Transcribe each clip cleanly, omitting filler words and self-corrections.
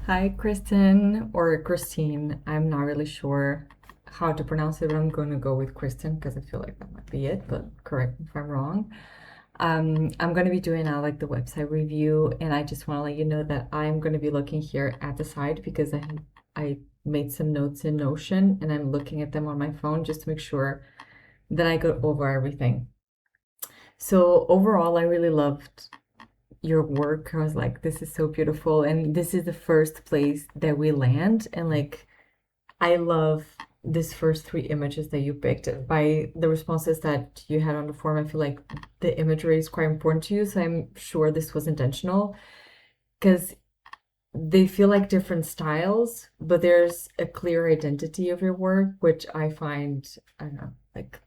Hi, Kristin, or Christine. I'm not really sure how to pronounce it, but I'm going to go with Kristin because I feel like that might be it, but correct me if I'm wrong. I'm going to be doing now like the website review, and I just want to let you know that I'm going to be looking here at the side because I made some notes in Notion and I'm looking at them on my phone just to make sure that I go over everything. So overall, I really loved your work. I was like, this is so beautiful. And this is the first place that we land. And like, I love these first three images that you picked. By the responses that you had on the form, I feel like the imagery is quite important to you. So I'm sure this was intentional because they feel like different styles, but there's a clear identity of your work, which I find, I don't know, like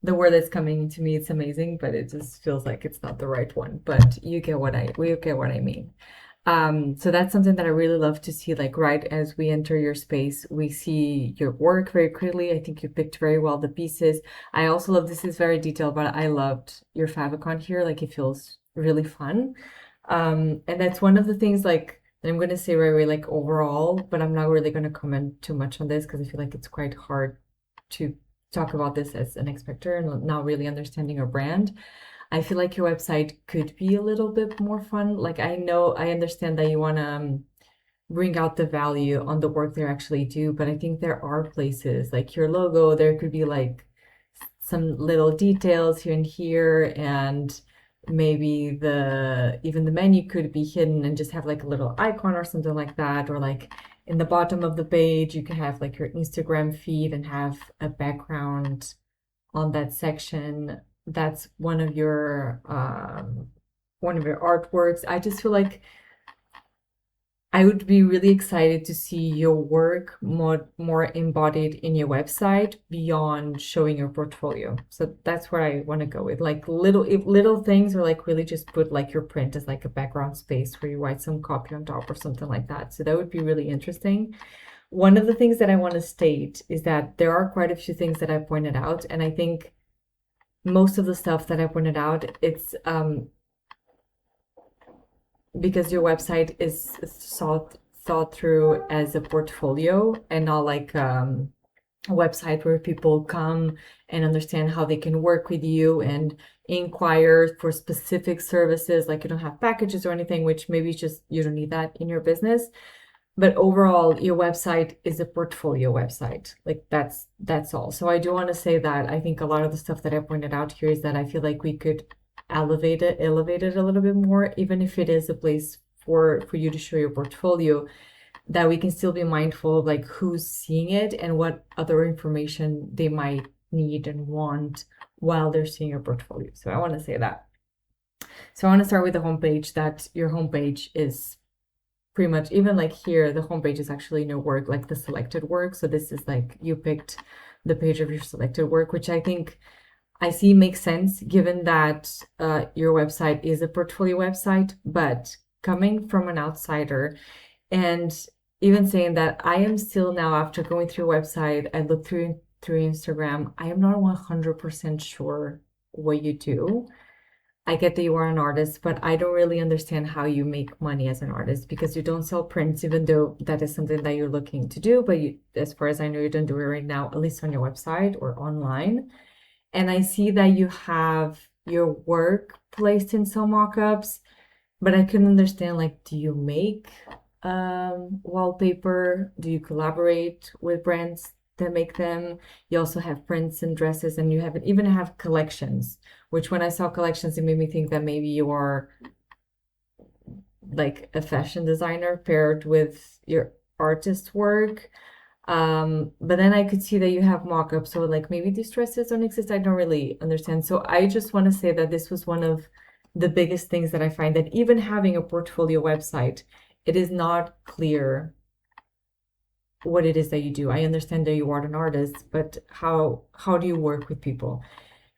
the word that's coming to me, it's amazing, but it just feels like it's not the right one. But you get what I mean. So that's something that I really love to see. Like right as we enter your space, we see your work very clearly. I think you picked very well the pieces. I also love this is very detailed, but I loved your favicon here. Like it feels really fun. And that's one of the things like that I'm gonna say right away, like overall, but I'm not really gonna comment too much on this because I feel like it's quite hard to talk about this as an expector and not really understanding your brand. I feel like your website could be a little bit more fun. Like I understand that you want to bring out the value on the work they actually do, but I think there are places like your logo, there could be like some little details here and here, and maybe the even the menu could be hidden and just have like a little icon or something like that, or like in the bottom of the page you can have like your Instagram feed and have a background on that section. That's one of your artworks. I just feel like I would be really excited to see your work more embodied in your website beyond showing your portfolio. So that's where I want to go with like little things, or like really just put like your print as like a background space where you write some copy on top or something like that. So that would be really interesting. One of the things that I want to state is that there are quite a few things that I pointed out, and I think most of the stuff that I pointed out, it's because your website is thought through as a portfolio and not like a website where people come and understand how they can work with you and inquire for specific services. Like you don't have packages or anything, which maybe just you don't need that in your business. But overall, your website is a portfolio website. Like that's all. So I do want to say that I think a lot of the stuff that I pointed out here is that I feel like we could elevate it a little bit more, even if it is a place for you to show your portfolio, that we can still be mindful of like who's seeing it and what other information they might need and want while they're seeing your portfolio. So I want to say that. So I want to start with the homepage, that your homepage is pretty much, even like here, the homepage is actually no work, like the selected work. So this is like you picked the page of your selected work, which I think I see makes sense given that your website is a portfolio website. But coming from an outsider and even saying that I am still now, after going through your website, I looked through Instagram, I am not 100% sure what you do. I get that you are an artist, but I don't really understand how you make money as an artist because you don't sell prints, even though that is something that you're looking to do. But you, as far as I know, you don't do it right now, at least on your website or online. And I see that you have your work placed in some mockups, but I couldn't understand, like, do you make wallpaper? Do you collaborate with brands that make them? You also have prints and dresses, and you even have collections, which when I saw collections, it made me think that maybe you are like a fashion designer paired with your artist work. But then I could see that you have mock-ups, so like maybe these dresses don't exist. I don't really understand. So I just want to say that this was one of the biggest things that I find, that even having a portfolio website, it is not clear what it is that you do. I understand that you are an artist, but how do you work with people?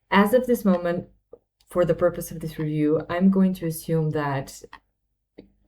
As of this moment, for the purpose of this review, I'm going to assume that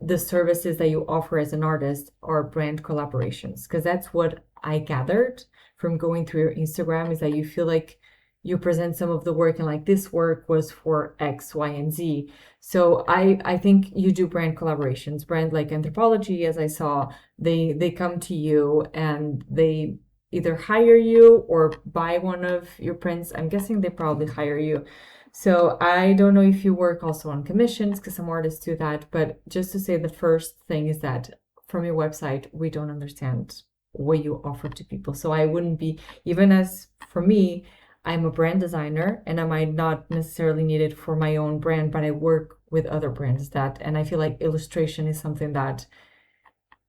the services that you offer as an artist are brand collaborations, because that's what I gathered from going through your Instagram, is that you feel like you present some of the work and like this work was for X, Y, and Z. So I think you do brand collaborations, brand like Anthropology, as I saw, they come to you and they either hire you or buy one of your prints. I'm guessing they probably hire you. So I don't know if you work also on commissions, because some artists do that, but just to say the first thing is that from your website, we don't understand what you offer to people. So I wouldn't be, even as for me, I'm a brand designer and I might not necessarily need it for my own brand, but I work with other brands that, and I feel like illustration is something that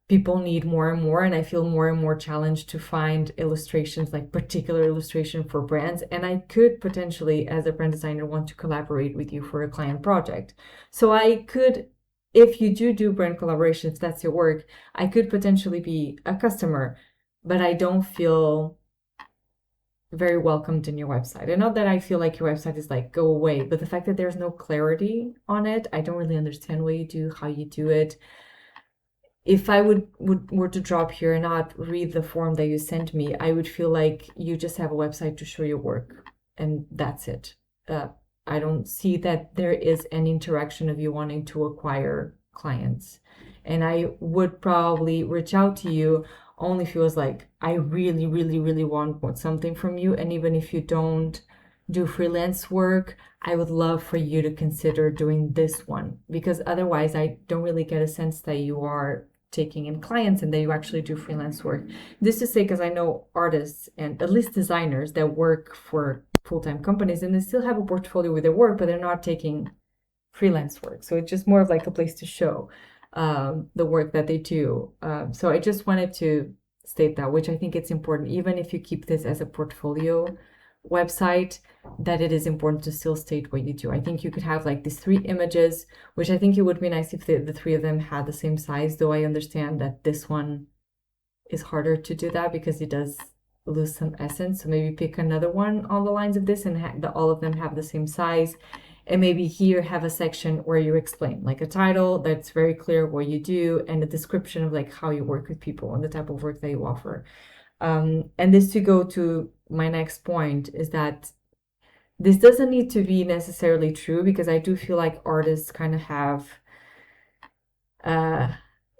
people need more and more, and I feel more and more challenged to find illustrations, like particular illustration for brands. And I could potentially, as a brand designer, want to collaborate with you for a client project. So I could, if you do brand collaborations, that's your work, I could potentially be a customer, but I don't feel very welcomed in your website. And not that I feel like your website is like go away, but the fact that there's no clarity on it, I don't really understand what you do, how you do it. If I were to drop here and not read the form that you sent me, I would feel like you just have a website to show your work and that's it. I don't see that there is an interaction of you wanting to acquire clients. And I would probably reach out to you only if it was like, I really, really, really want something from you. And even if you don't do freelance work, I would love for you to consider doing this one, because otherwise I don't really get a sense that you are taking in clients and that you actually do freelance work. This to say, because I know artists and at least designers that work for full-time companies and they still have a portfolio with their work, but they're not taking freelance work. So it's just more of like a place to show the work that they do. So I just wanted to state that, which I think it's important, even if you keep this as a portfolio website, that it is important to still state what you do. I think you could have like these 3 images, which I think it would be nice if the 3 of them had the same size, though I understand that this one is harder to do that because it does lose some essence. So maybe pick another one on the lines of this and all of them have the same size. And maybe here have a section where you explain, like a title that's very clear what you do and a description of like how you work with people and the type of work that you offer. And this to go to my next point is that this doesn't need to be necessarily true, because I do feel like artists kind of have,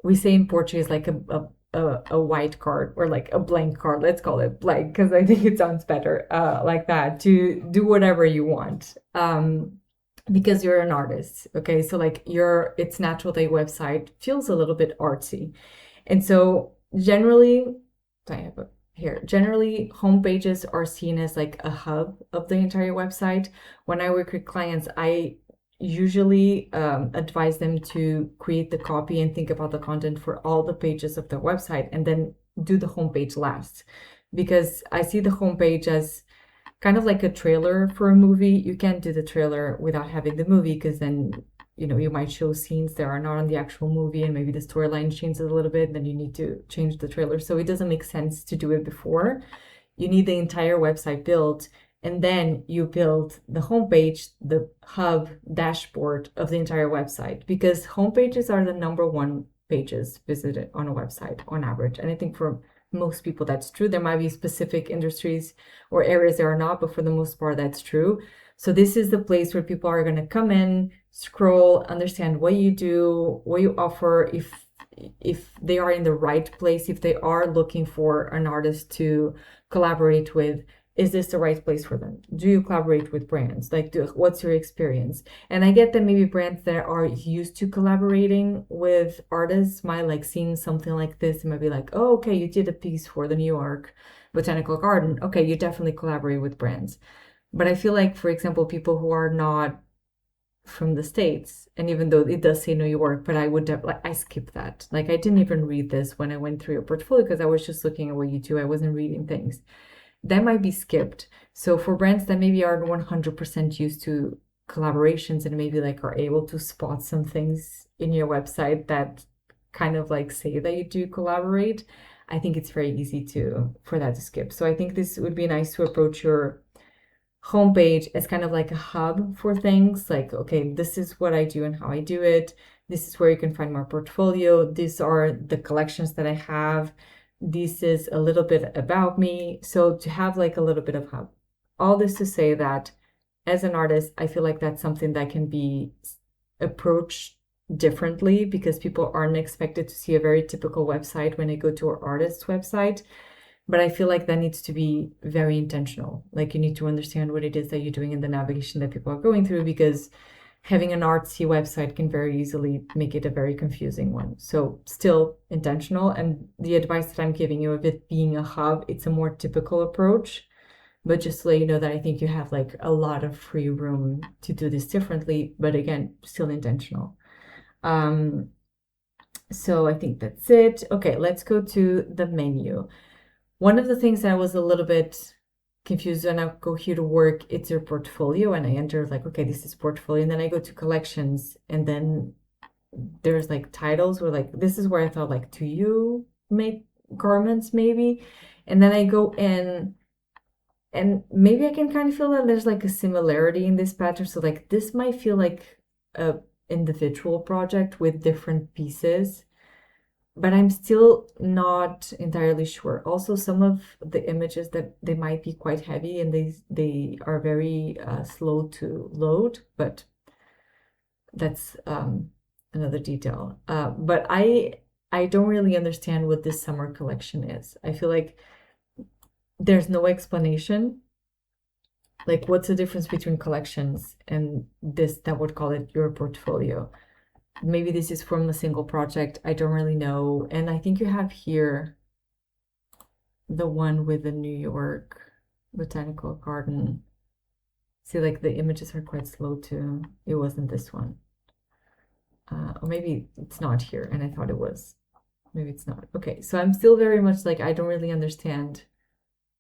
we say in Portuguese, like a white card or like a blank card. Let's call it blank because I think it sounds better like that, to do whatever you want. Because you're an artist, okay? So like it's natural that your website feels a little bit artsy. And so generally, generally homepages are seen as like a hub of the entire website. When I work with clients, I usually advise them to create the copy and think about the content for all the pages of the website and then do the homepage last. Because I see the homepage as kind of like a trailer for a movie. You can't do the trailer without having the movie, because then, you might show scenes that are not on the actual movie and maybe the storyline changes a little bit, then you need to change the trailer. So it doesn't make sense to do it before. You need the entire website built, and then you build the homepage, the hub dashboard of the entire website, because homepages are the #1 pages visited on a website on average. And I think for most people that's true. There might be specific industries or areas that are not, but for the most part that's true. So this is the place where people are going to come in, scroll, understand what you do, what you offer, if they are in the right place, if they are looking for an artist to collaborate with. Is this the right place for them? Do you collaborate with brands? Like, what's your experience? And I get that maybe brands that are used to collaborating with artists might like seeing something like this and might be like, oh, okay, you did a piece for the New York Botanical Garden. Okay, you definitely collaborate with brands. But I feel like, for example, people who are not from the States, and even though it does say New York, but I skip that. Like, I didn't even read this when I went through your portfolio because I was just looking at what you do. I wasn't reading things. That might be skipped. So for brands that maybe are 100% used to collaborations and maybe like are able to spot some things in your website that kind of like say that you do collaborate, I think it's very easy for that to skip. So I think this would be nice to approach your homepage as kind of like a hub for things like, okay, this is what I do and how I do it. This is where you can find my portfolio. These are the collections that I have. This is a little bit about me. So to have like a little bit of hub. all this to say that as an artist, I feel like that's something that can be approached differently because people aren't expected to see a very typical website when they go to an artist's website. But I feel like that needs to be very intentional. Like you need to understand what it is that you're doing in the navigation that people are going through, because having an artsy website can very easily make it a very confusing one. So still intentional. And the advice that I'm giving you of it being a hub, it's a more typical approach. But just to let you know that I think you have like a lot of free room to do this differently, but again, still intentional. So I think that's it. Okay, let's go to the menu. One of the things that I was a little bit confused when I go here to work, it's your portfolio, and I enter like, okay, this is portfolio, and then I go to collections, and then there's like titles where like this is where I thought like, to you make garments maybe, and then I go in, and maybe I can kind of feel that there's like a similarity in this pattern. So like this might feel like a individual project with different pieces, but I'm still not entirely sure. Also, some of the images that they might be quite heavy and they are very slow to load, but that's another detail. But I don't really understand what this summer collection is. I feel like there's no explanation. Like, what's the difference between collections and this, that would call it your portfolio? Maybe this is from a single project. I don't really know. And I think you have here the one with the New York Botanical Garden. See, like the images are quite slow too. It wasn't this one. Or maybe it's not here and I thought it was. Maybe it's not. Okay, so I'm still very much like, I don't really understand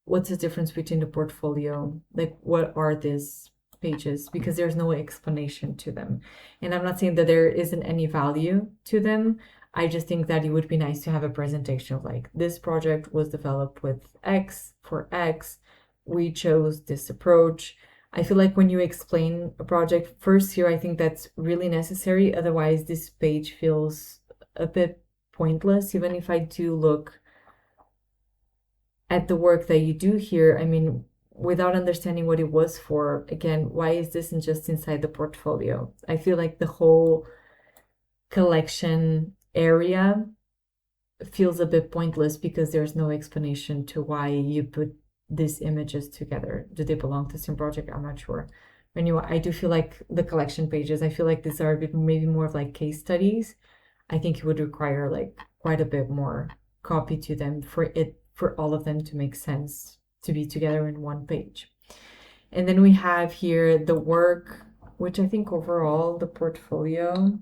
what's the difference between the portfolio. Like, what are these pages? Because there's no explanation to them. And I'm not saying that there isn't any value to them. I just think that it would be nice to have a presentation of like, this project was developed with X for X. We chose this approach. I feel like when you explain a project first here, I think that's really necessary. Otherwise, this page feels a bit pointless, even if I do look at the work that you do here. I mean, without understanding what it was for, again, why is this just inside the portfolio? I feel like the whole collection area feels a bit pointless because there's no explanation to why you put these images together. Do they belong to the same project? I'm not sure. Anyway, I do feel like the collection pages, I feel like these are a bit maybe more of like case studies. I think it would require like quite a bit more copy to them for all of them to make sense to be together in one page. And then we have here the work, which I think overall the portfolio.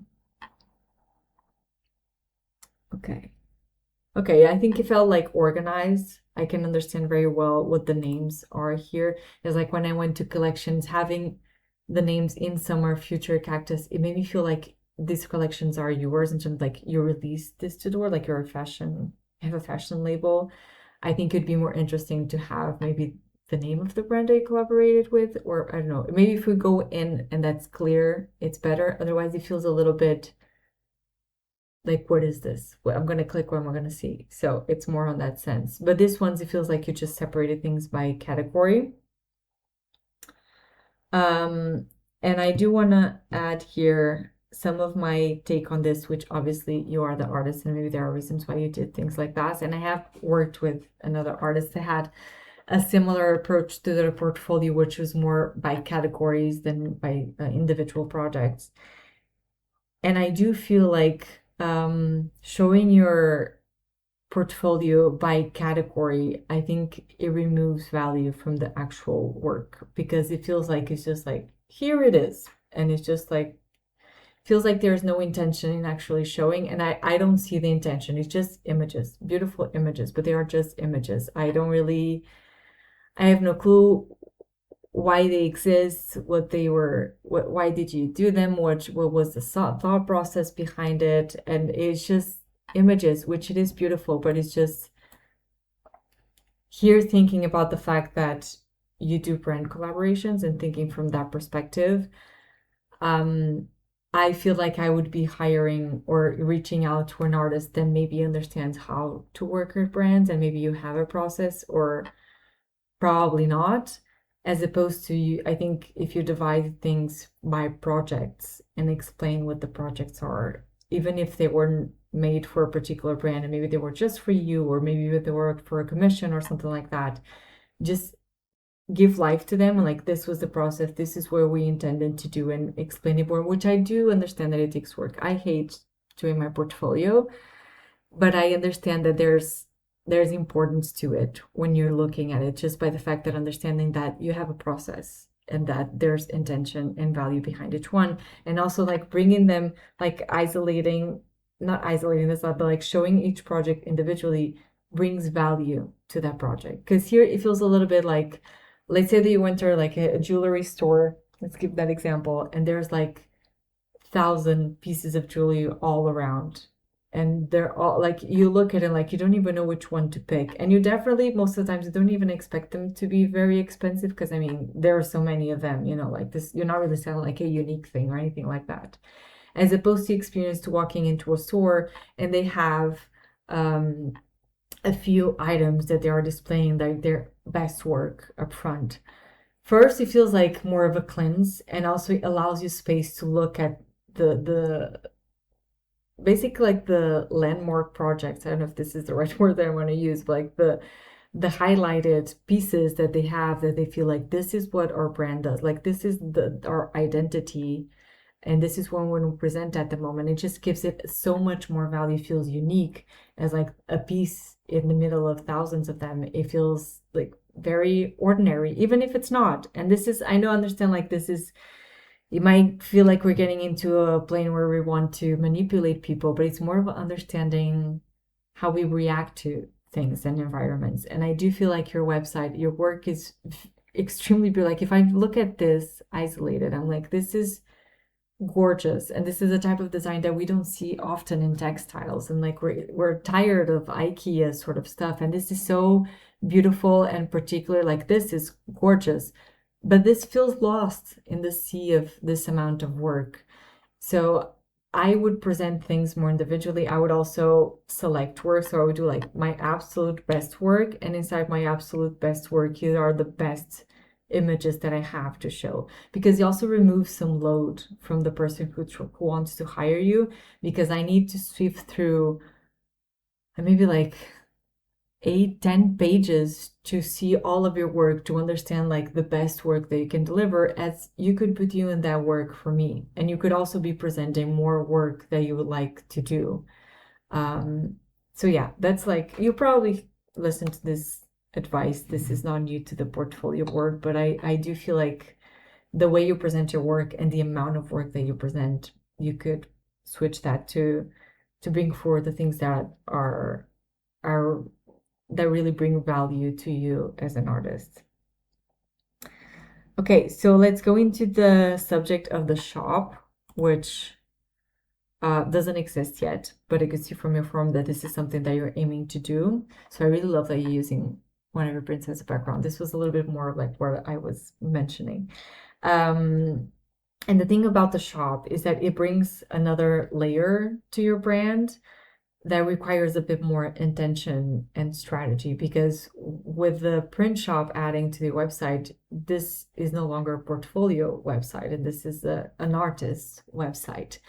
Okay, I think it felt like organized. I can understand very well what the names are here. It's like when I went to collections, having the names in Summer Future Cactus, it made me feel like these collections are yours in terms of like you released this to the world, like you're a fashion, have a fashion label. I think it'd be more interesting to have maybe the name of the brand I collaborated with, or I don't know, maybe if we go in and that's clear, it's better. Otherwise, it feels a little bit like, what is this? Well, I'm going to click what I'm going to see. So it's more on that sense. But this one's, it feels like you just separated things by category. And I do want to add here some of my take on this, which obviously you are the artist and maybe there are reasons why you did things like that. And I have worked with another artist that had a similar approach to their portfolio, which was more by categories than by individual projects. And I do feel like showing your portfolio by category, I think it removes value from the actual work because it feels like it's just like, here it is. And it's just like, feels like there's no intention in actually showing. And I don't see the intention. It's just images, beautiful images, but they are just images. I have no clue why they exist, what they were, why did you do them, what was the thought process behind it. And it's just images, which it is beautiful, but it's just here thinking about the fact that you do brand collaborations and thinking from that perspective. I feel like I would be hiring or reaching out to an artist that maybe understands how to work with brands, and maybe you have a process or probably not. as opposed to you. I think if you divide things by projects and explain what the projects are, even if they weren't made for a particular brand and maybe they were just for you, or maybe they were for a commission or something like that, just give life to them, and like, this was the process, this is where we intended to do, and explain it more, which I do understand that it takes work. I hate doing my portfolio, but I understand that there's importance to it when you're looking at it, just by the fact that understanding that you have a process and that there's intention and value behind each one, and also like bringing them, like not isolating this up, but like showing each project individually brings value to that project. Because here it feels a little bit like, let's say that you enter like a jewelry store, let's give that example, and there's like 1,000 pieces of jewelry all around, and they're all like, you look at it like you don't even know which one to pick, and you definitely most of the times you don't even expect them to be very expensive, because I mean there are so many of them, like this, you're not really selling like a unique thing or anything like that, as opposed to experience to walking into a store and they have a few items that they are displaying, like their best work up front. First, it feels like more of a cleanse, and also it allows you space to look at the basically like the landmark projects. I don't know if this is the right word that I want to use, but like the highlighted pieces that they have, that they feel like this is what our brand does, like this is our identity, and this is when we present at the moment. It just gives it so much more value, feels unique, as like a piece in the middle of thousands of them. It feels like very ordinary, even if it's not. And this is, I know, understand, like this is, you might feel like we're getting into a plane where we want to manipulate people, but it's more of understanding how we react to things and environments. And I do feel like your website, your work is extremely beautiful. Like if I look at this isolated, I'm like, this is gorgeous, and this is a type of design that we don't see often in textiles, and like we're tired of IKEA sort of stuff, and this is so beautiful and particular. Like this is gorgeous, but this feels lost in the sea of this amount of work. So I would present things more individually. I would also select work, so I would do like my absolute best work, and inside my absolute best work, here are the best images that I have to show, because you also remove some load from the person who wants to hire you, because I need to sift through maybe like 8-10 pages to see all of your work, to understand like the best work that you can deliver, as you could put you in that work for me, and you could also be presenting more work that you would like to do. So yeah, that's like, you probably listen to this advice. This is not new to the portfolio work, but I do feel like the way you present your work and the amount of work that you present, you could switch that to bring forward the things that are that really bring value to you as an artist. Okay, so let's go into the subject of the shop, which doesn't exist yet, but I could see from your form that this is something that you're aiming to do. So I really love that you're using one of your prints as a background. This was a little bit more like what I was mentioning. And the thing about the shop is that it brings another layer to your brand that requires a bit more intention and strategy, because with the print shop adding to the website, this is no longer a portfolio website, and this is an artist's website.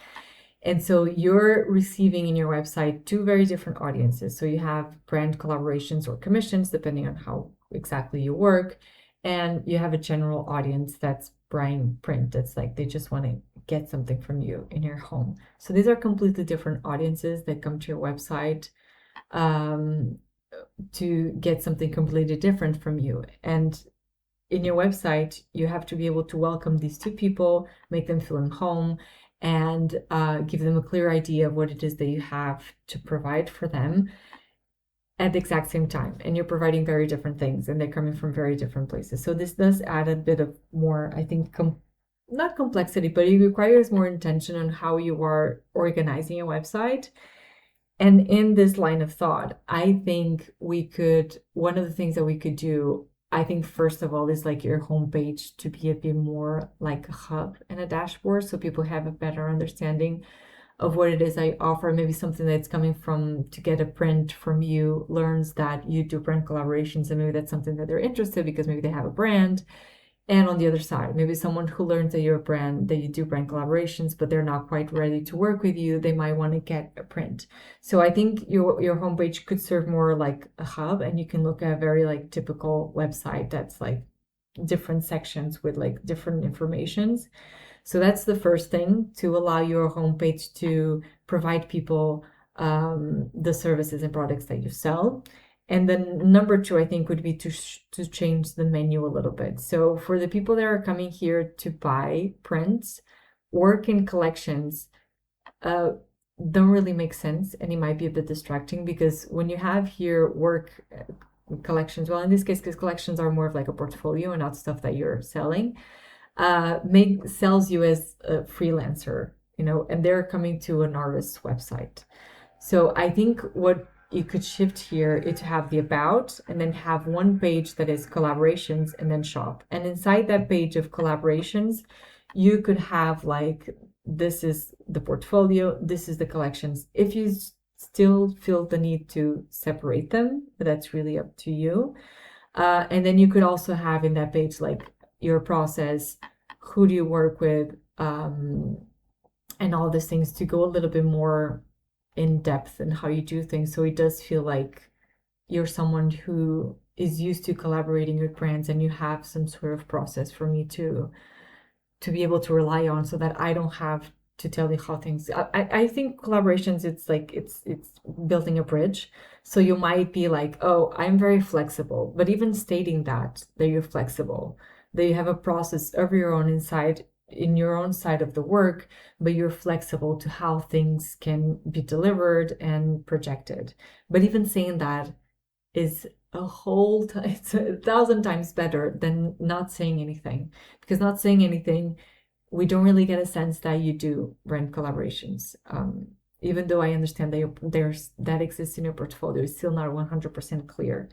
And so you're receiving in your website two very different audiences. So you have brand collaborations or commissions, depending on how exactly you work. And you have a general audience that's buying print. That's like, they just want to get something from you in your home. So these are completely different audiences that come to your website to get something completely different from you. And in your website, you have to be able to welcome these two people, make them feel at home, and give them a clear idea of what it is that you have to provide for them at the exact same time. And you're providing very different things, and they're coming from very different places. So this does add a bit of more, I think, not complexity, but it requires more intention on how you are organizing your website. And in this line of thought, I think one of the things that we could do, I think, first of all, is like your homepage to be a bit more like a hub and a dashboard, so people have a better understanding of what it is I offer. Maybe something that's coming from to get a print from you, learns that you do brand collaborations, and maybe that's something that they're interested, because maybe they have a brand, And on the other side, maybe someone who learns that you're a brand, that you do brand collaborations, but they're not quite ready to work with you, they might want to get a print. So I think your homepage could serve more like a hub, and you can look at a very like typical website that's like different sections with like different informations. So that's the first thing, to allow your homepage to provide people the services and products that you sell. And then number two, I think, would be to change the menu a little bit. So for the people that are coming here to buy prints, work in collections don't really make sense, and it might be a bit distracting, because when you have here work collections, well, in this case, because collections are more of like a portfolio and not stuff that you're selling, sells you as a freelancer, and they're coming to an artist's website. So I think what you could shift here is to have the about, and then have one page that is collaborations, and then shop. And inside that page of collaborations, you could have like, this is the portfolio, this is the collections. If you still feel the need to separate them, that's really up to you. And then you could also have in that page like your process, who do you work with, and all these things, to go a little bit more in depth in how you do things, so it does feel like you're someone who is used to collaborating with brands, and you have some sort of process for me to be able to rely on, so that I don't have to tell you how things. I think collaborations, it's like it's building a bridge. So you might be like, oh, I'm very flexible, but even stating that you're flexible, that you have a process of your own inside, in your own side of the work, but you're flexible to how things can be delivered and projected. But even saying that is it's 1,000 times better than not saying anything, because not saying anything, we don't really get a sense that you do brand collaborations. Even though I understand that that exists in your portfolio, it's still not 100% clear.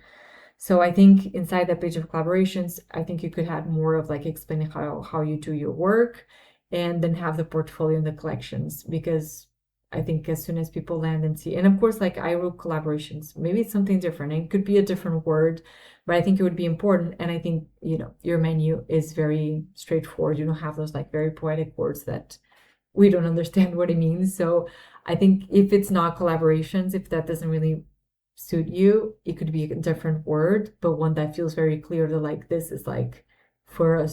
So I think inside that page of collaborations, I think you could have more of like explaining how you do your work, and then have the portfolio and the collections, because I think as soon as people land and see, and of course, like I wrote collaborations, maybe it's something different. It could be a different word, but I think it would be important. And I think, your menu is very straightforward. You don't have those like very poetic words that we don't understand what it means. So I think if it's not collaborations, if that doesn't really suit you, it could be a different word, but one that feels very clear to like, this is like for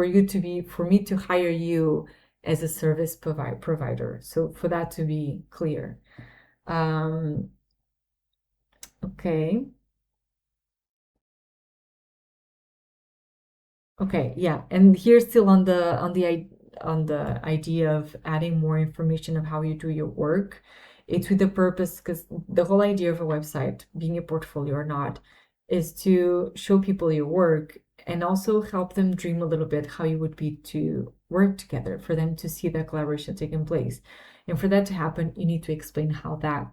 me to hire you as a service provider. So for that to be clear. Okay. Okay, yeah. And here still on the idea of adding more information of how you do your work. It's with the purpose, because the whole idea of a website, being a portfolio or not, is to show people your work, and also help them dream a little bit how you would be to work together, for them to see that collaboration taking place. And for that to happen, you need to explain how that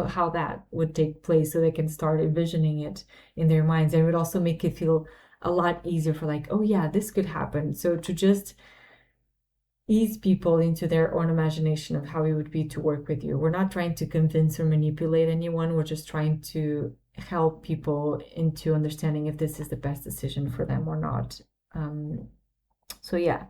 how that would take place, so they can start envisioning it in their minds. And it would also make it feel a lot easier for like, oh yeah, this could happen. So to just ease people into their own imagination of how it would be to work with you. We're not trying to convince or manipulate anyone. We're just trying to help people into understanding if this is the best decision for them or not. So yeah.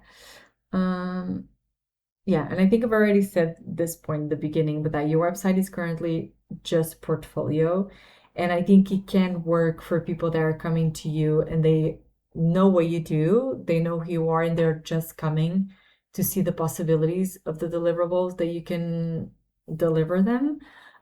Yeah, and I think I've already said this point in the beginning, but that your website is currently just portfolio. And I think it can work for people that are coming to you and they know what you do, they know who you are, and they're just coming to see the possibilities of the deliverables that you can deliver them.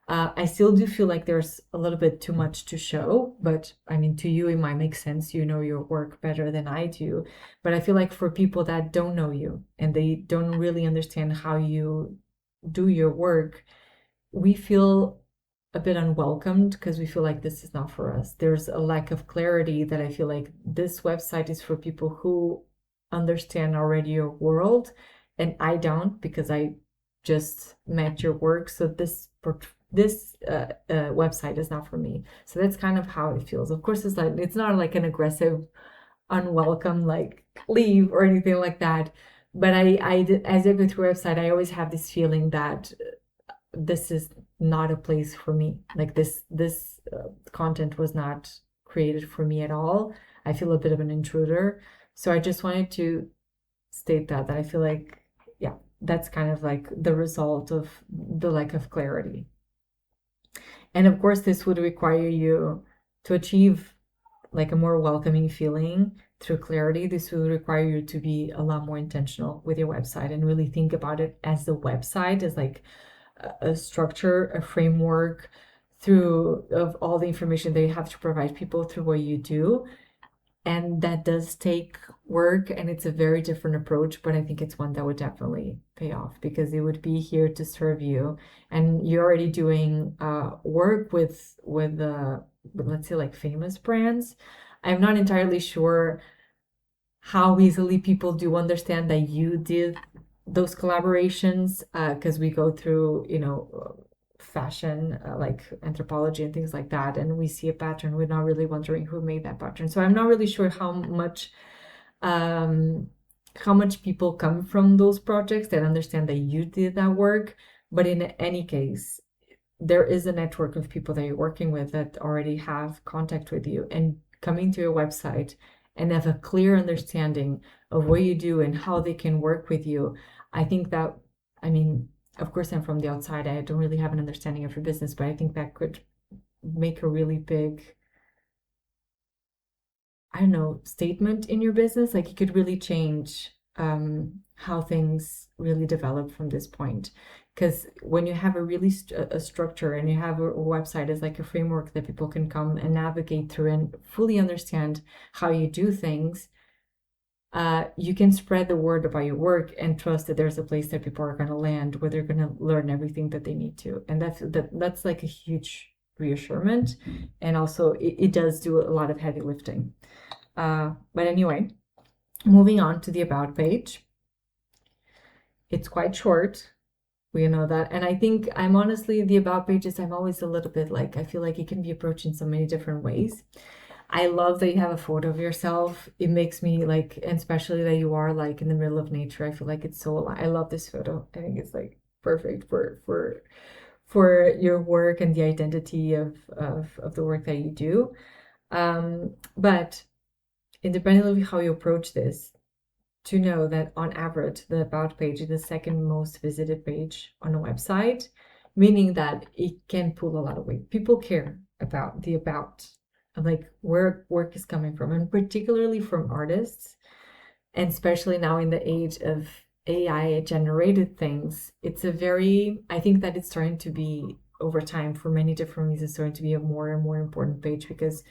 I still do feel like there's a little bit too much to show, but I mean, to you, it might make sense. You know your work better than I do. But I feel like for people that don't know you and they don't really understand how you do your work, we feel a bit unwelcomed, because we feel like this is not for us. There's a lack of clarity that I feel like this website is for people who understand already your world, and I don't, because I just met your work. So this website is not for me. So that's kind of how it feels. Of course, it's not like an aggressive, unwelcome, like leave or anything like that. But as I go through a website, I always have this feeling that this is not a place for me. Like this content was not created for me at all. I feel a bit of an intruder. So I just wanted to state that I feel like, yeah, that's kind of like the result of the lack of clarity. And of course, this would require you to achieve like a more welcoming feeling through clarity. This will require you to be a lot more intentional with your website and really think about it as the website, as like a structure, a framework through of all the information that you have to provide people through what you do. And that does take work, and it's a very different approach, but I think it's one that would definitely pay off because it would be here to serve you. And you're already doing work with let's say like famous brands. I'm not entirely sure how easily people do understand that you did those collaborations, because we go through, fashion, like anthropology and things like that, and we see a pattern. We're not really wondering who made that pattern. So I'm not really sure how much people come from those projects that understand that you did that work. But in any case, there is a network of people that you're working with that already have contact with you, and coming to your website and have a clear understanding of what you do and how they can work with you. I think that, I mean, of course, I'm from the outside. I don't really have an understanding of your business, but I think that could make a really big, I don't know, statement in your business. Like it could really change how things really develop from this point. Because when you have a really a structure and you have a website as like a framework that people can come and navigate through and fully understand how you do things, you can spread the word about your work and trust that there's a place that people are going to land where they're going to learn everything that they need to. And that's like a huge reassurance. And also it does do a lot of heavy lifting. But anyway, moving on to the about page. It's quite short. We know that. And I think I'm honestly, the about pages, I'm always a little bit like, I feel like it can be approached in so many different ways. I love that you have a photo of yourself. It makes me like, and especially that you are like in the middle of nature. I feel like it's so, I love this photo. I think it's like perfect for your work and the identity of the work that you do. But independently of how you approach this, to know that on average, the about page is the second most visited page on a website, meaning that it can pull a lot of weight. People care about the about, like where work is coming from, and particularly from artists, and especially now in the age of AI generated things. I think that it's starting to be, over time, for many different reasons, starting to be a more and more important page, because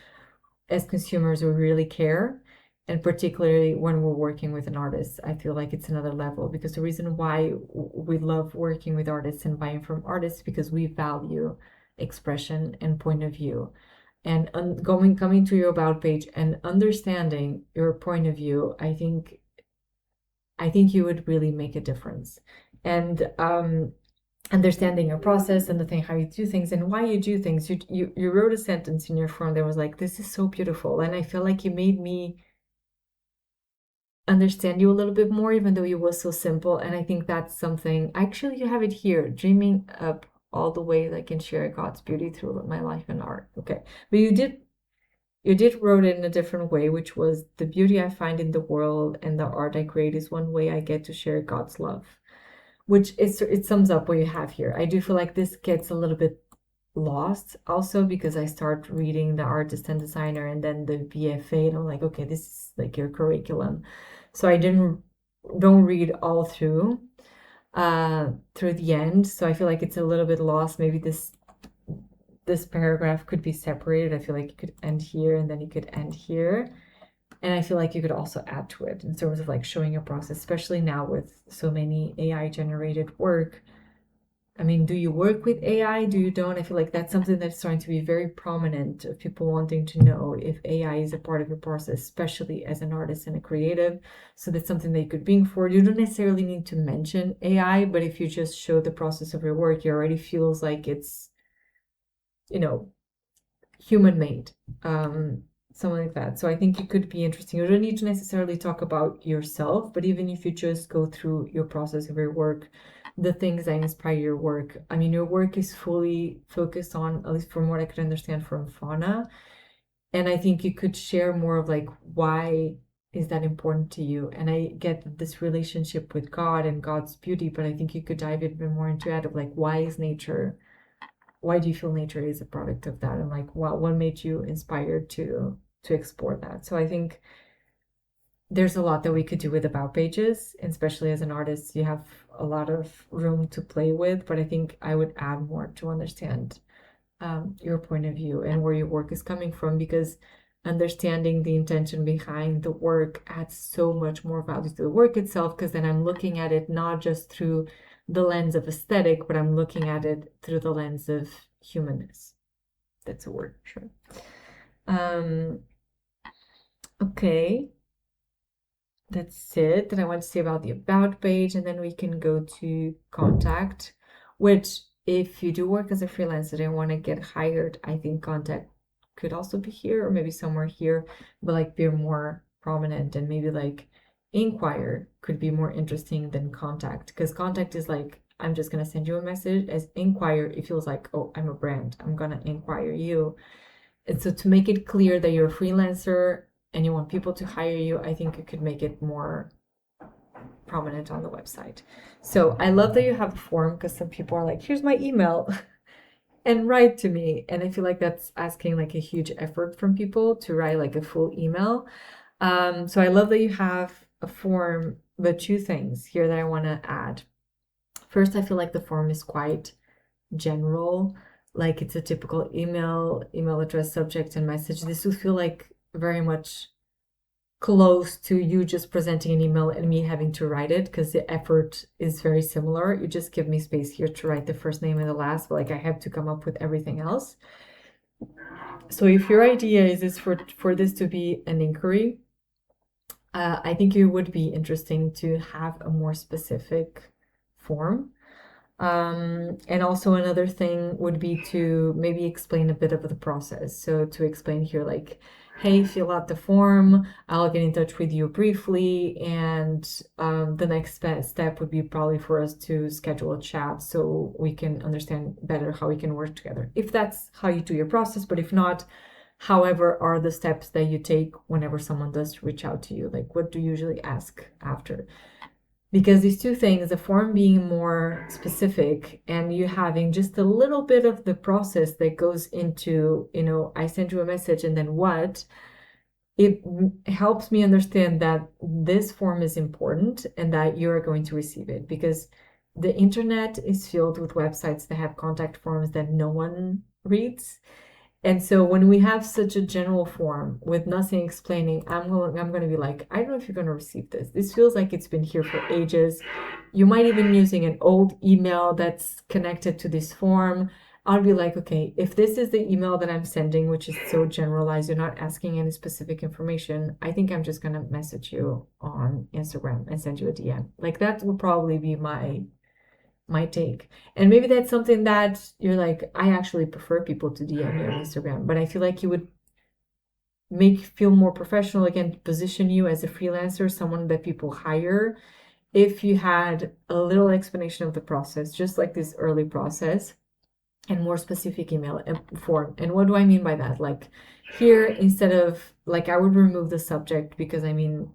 as consumers, we really care. And particularly when we're working with an artist, I feel like it's another level, because the reason why we love working with artists and buying from artists, because we value expression and point of view. And coming to your about page and understanding your point of view, I think you would really make a difference. And understanding your process and the thing, how you do things and why you do things. You wrote a sentence in your form that was like, "This is so beautiful," and I feel like you made me understand you a little bit more, even though it was so simple. And I think that's something, actually, you have it here, dreaming up all the way that I can share God's beauty through my life and art. Okay, but you did wrote it in a different way, which was, "The beauty I find in the world and the art I create is one way I get to share God's love," which it sums up what you have here. I do feel like this gets a little bit lost also, because I start reading the artist and designer and then the BFA, and I'm like, okay, this is like your curriculum. So I don't read all through the end. So I feel like it's a little bit lost. Maybe this paragraph could be separated. I feel like you could end here and then you could end here. And I feel like you could also add to it in terms of like showing your process, especially now with so many AI generated work. I mean, do you work with AI? Do you don't? I feel like that's something that's starting to be very prominent, of people wanting to know if AI is a part of your process, especially as an artist and a creative. So that's something that you could bring forward. You don't necessarily need to mention AI, but if you just show the process of your work, it already feels like it's, human made. Something like that. So I think it could be interesting. You don't need to necessarily talk about yourself, but even if you just go through your process of your work, the things that inspire your work. I mean, your work is fully focused on, at least from what I could understand from Fauna, And I think you could share more of like, why is that important to you? And I get this relationship with God and God's beauty, but I think you could dive even more into that of like, why do you feel nature is a product of that? And like, what made you inspired to explore that? So I think there's a lot that we could do with about pages, especially as an artist, you have a lot of room to play with, but I think I would add more to understand your point of view and where your work is coming from, because understanding the intention behind the work adds so much more value to the work itself, because then I'm looking at it not just through the lens of aesthetic, but I'm looking at it through the lens of humanness. That's a word, sure. Okay, that's it that I want to say about the about page, and then we can go to contact, which if you do work as a freelancer and want to get hired, I think contact could also be here or maybe somewhere here, but like be more prominent, and maybe like inquire could be more interesting than contact, because contact is like, I'm just going to send you a message. As inquire, it feels like, oh, I'm a brand, I'm going to inquire you. And so to make it clear that you're a freelancer and you want people to hire you, I think you could make it more prominent on the website. So I love that you have a form, because some people are like, here's my email and write to me. And I feel like that's asking like a huge effort from people to write like a full email. So I love that you have a form, but two things here that I want to add. First, I feel like the form is quite general, like it's a typical email address, subject, and message. This would feel like very much close to you just presenting an email and me having to write it, because the effort is very similar. You just give me space here to write the first name and the last, but like I have to come up with everything else. So if your idea is this for this to be an inquiry, I think it would be interesting to have a more specific form. And also another thing would be to maybe explain a bit of the process. So to explain here, like, hey, fill out the form, I'll get in touch with you briefly, and the next step would be probably for us to schedule a chat so we can understand better how we can work together. If that's how you do your process, but if not, however are the steps that you take whenever someone does reach out to you? Like, what do you usually ask after? Because these two things, the form being more specific and you having just a little bit of the process that goes into, I send you a message and then what, it helps me understand that this form is important and that you're going to receive it, because the internet is filled with websites that have contact forms that no one reads. And so when we have such a general form with nothing explaining, I'm going to be like, I don't know if you're going to receive this. This feels like it's been here for ages. You might even be using an old email that's connected to this form. I'll be like, okay, if this is the email that I'm sending, which is so generalized, you're not asking any specific information, I think I'm just going to message you on Instagram and send you a DM. Like that would probably be my take. And maybe that's something that you're like, I actually prefer people to DM me on Instagram, but I feel like you would feel more professional, again, position you as a freelancer, someone that people hire, if you had a little explanation of the process, just like this early process, and more specific email form. And what do I mean by that? Like here, instead of like, I would remove the subject, because I mean,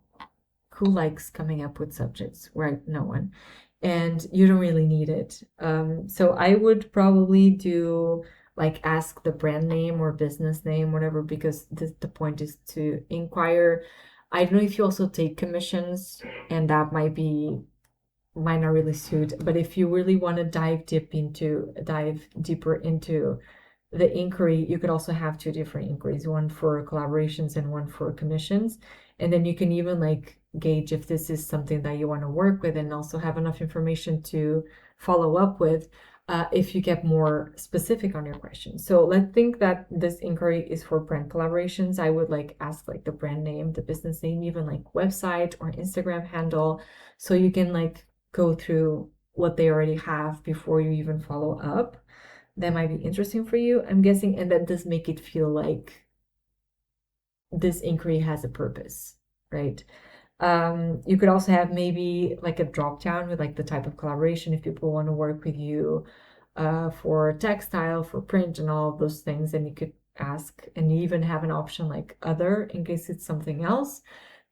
who likes coming up with subjects, right? No one. And you don't really need it. So I would probably do like ask the brand name or business name, whatever, because the point is to inquire. I don't know if you also take commissions, and that might not really suit, but if you really want to dive deeper into the inquiry, you could also have two different inquiries, one for collaborations and one for commissions. And then you can even like gauge if this is something that you want to work with, and also have enough information to follow up with if you get more specific on your question. So let's think that this inquiry is for brand collaborations. I would like ask like the brand name, the business name, even like website or Instagram handle, so you can like go through what they already have before you even follow up. That might be interesting for you, I'm guessing, and that does make it feel like this inquiry has a purpose, right? You could also have maybe like a drop down with like the type of collaboration, if people want to work with you for textile, for print, and all of those things, then you could ask, and you even have an option like other in case it's something else.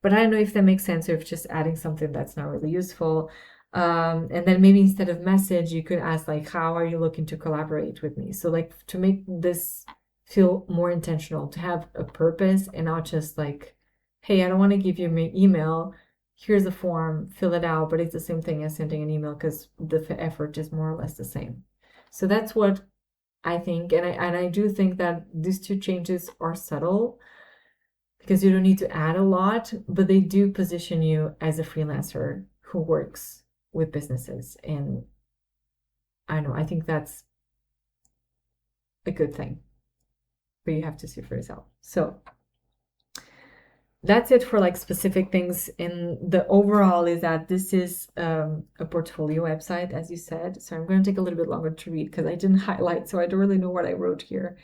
But I don't know if that makes sense, or if just adding something that's not really useful. And then maybe instead of message, you could ask like, how are you looking to collaborate with me? So like to make this feel more intentional, to have a purpose and not just like, hey, I don't want to give you my email. Here's a form, fill it out, but it's the same thing as sending an email because the effort is more or less the same. So that's what I think, and I do think that these two changes are subtle because you don't need to add a lot, but they do position you as a freelancer who works with businesses. And I know, I think that's a good thing, but you have to see for yourself. So that's it for like specific things. And the overall is that this is a portfolio website, as you said. So I'm going to take a little bit longer to read because I didn't highlight, so I don't really know what I wrote here.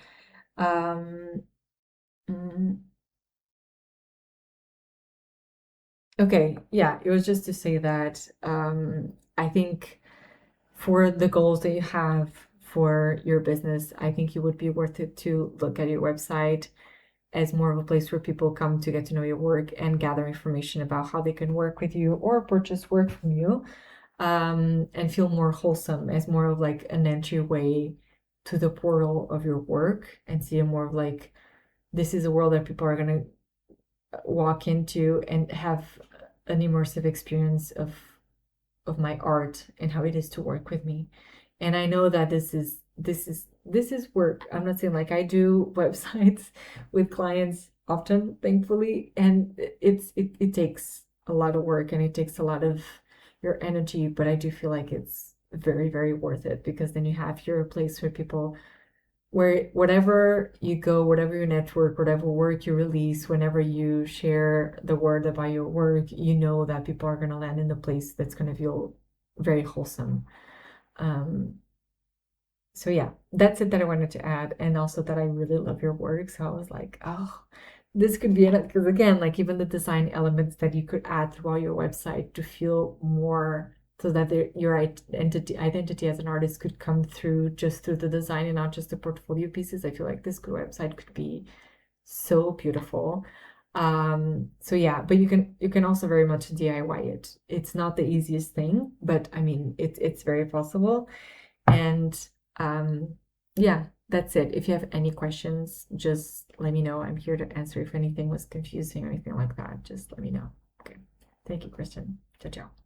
Okay, yeah, it was just to say that I think for the goals that you have for your business, I think it would be worth it to look at your website as more of a place where people come to get to know your work and gather information about how they can work with you or purchase work from you, and feel more wholesome as more of like an entryway to the portal of your work, and see it more of like this is a world that people are going to walk into and have an immersive experience of my art and how it is to work with me. And I know that this is work. I'm not saying like I do websites with clients often, thankfully, and it takes a lot of work and it takes a lot of your energy, but I do feel like it's very, very worth it because then you have your place where people, where whatever you go, whatever your network, whatever work you release, whenever you share the word about your work, you know that people are going to land in the place that's going to feel very wholesome. So yeah, that's it that I wanted to add. And also that I really love your work. So I was like, oh, this could be it. Because again, like even the design elements that you could add throughout your website to feel more, so that your identity as an artist could come through just through the design and not just the portfolio pieces. I feel like this website could be so beautiful. So yeah, but you can also very much DIY it. It's not the easiest thing, but I mean it's very possible. And yeah, that's it. If you have any questions, just let me know. I'm here to answer. If anything was confusing or anything like that, just let me know. Okay. Thank you, Kristin. Ciao, ciao.